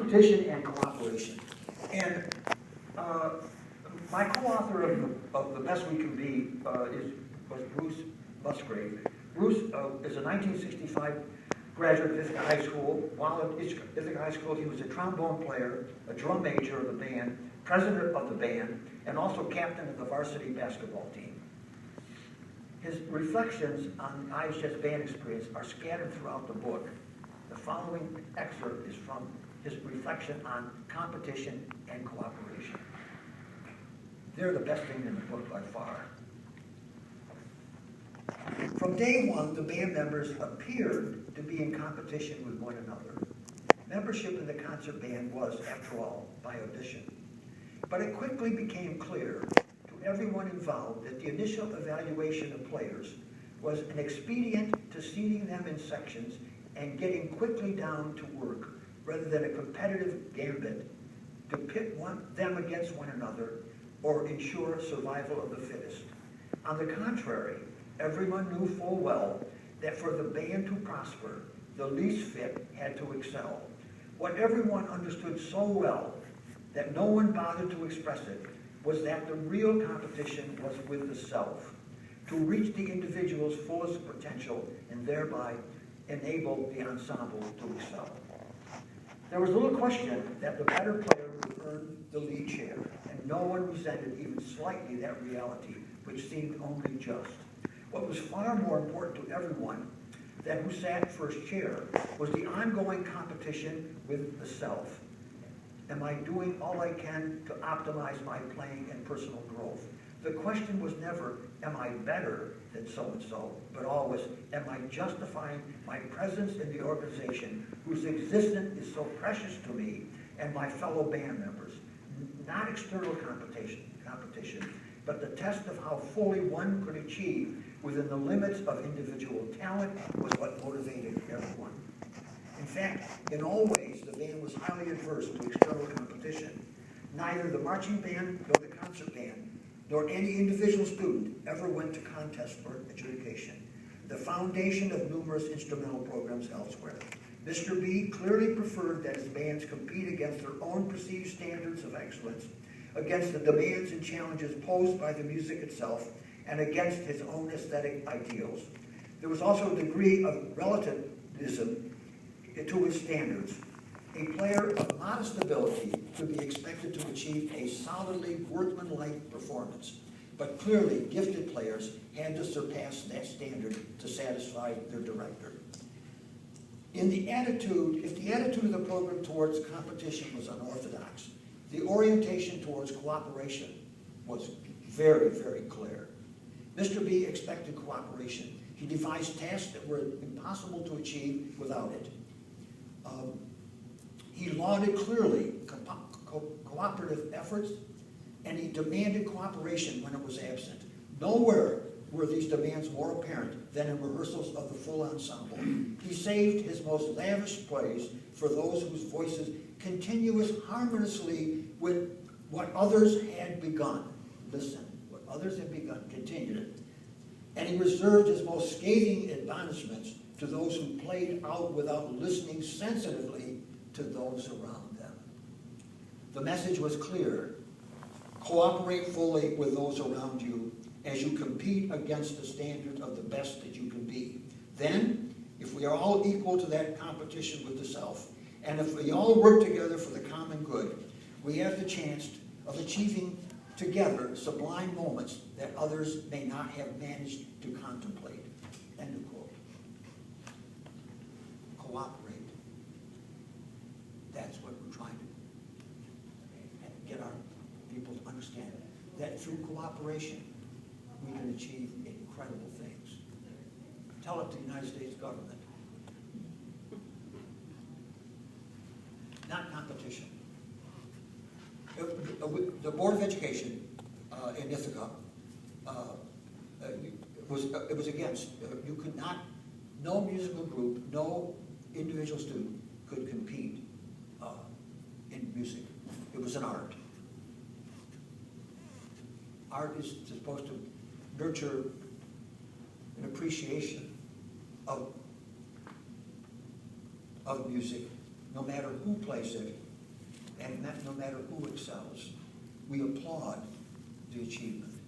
competition and cooperation. And my co-author of The Best We Can Be was Bruce Musgrave. Bruce is a 1965 graduate of Ithaca High School. While at Ithaca High School, he was a trombone player, a drum major of the band, president of the band, and also captain of the varsity basketball team. His reflections on the IHS band experience are scattered throughout the book. The following excerpt is from his reflection on competition and cooperation. They're the best thing in the book by far. From day one, the band members appeared to be in competition with one another. Membership in the concert band was, after all, by audition. But it quickly became clear to everyone involved that the initial evaluation of players was an expedient to seating them in sections and getting quickly down to work, rather than a competitive gambit to pit them against one another or ensure survival of the fittest. On the contrary, everyone knew full well that for the band to prosper, the least fit had to excel. What everyone understood so well that no one bothered to express it was that the real competition was with the self, to reach the individual's fullest potential and thereby enable the ensemble to excel. There was little question that the better player would earn the lead chair, and no one resented even slightly that reality, which seemed only just. What was far more important to everyone than who sat first chair was the ongoing competition with the self. Am I doing all I can to optimize my playing and personal growth? The question was never, am I better than so-and-so, but always, am I justifying my presence in the organization whose existence is so precious to me and my fellow band members? Not external competition, but the test of how fully one could achieve within the limits of individual talent was what motivated everyone. In fact, in all ways, the band was highly adverse to external competition. Neither the marching band nor the concert band nor any individual student ever went to contest for adjudication, the foundation of numerous instrumental programs elsewhere. Mr. B clearly preferred that his bands compete against their own perceived standards of excellence, against the demands and challenges posed by the music itself, and against his own aesthetic ideals. There was also a degree of relativism to his standards. A player of modest ability could be expected to achieve a solidly workmanlike performance, but clearly gifted players had to surpass that standard to satisfy their director. If the attitude of the program towards competition was unorthodox, the orientation towards cooperation was very, very clear. Mr. B expected cooperation. He devised tasks that were impossible to achieve without it. He lauded clearly cooperative efforts, and he demanded cooperation when it was absent. Nowhere were these demands more apparent than in rehearsals of the full ensemble. He saved his most lavish praise for those whose voices continuous harmoniously with what others had begun. Listen, what others had begun, continued it. And he reserved his most scathing admonishments to those who played out without listening sensitively to those around them. The message was clear. Cooperate fully with those around you as you compete against the standard of the best that you can be. Then, if we are all equal to that competition with the self, and if we all work together for the common good, we have the chance of achieving together sublime moments that others may not have managed to contemplate. End of quote. Cooperate. That's what we're trying to get our people to understand. That through cooperation, we can achieve incredible things. Tell it to the United States government. Not competition. The Board of Education in Ithaca was against. You could not, no musical group, no individual student could compete in music. It was an art. Art is supposed to nurture an appreciation of music, no matter who plays it and no matter who excels, we applaud the achievement.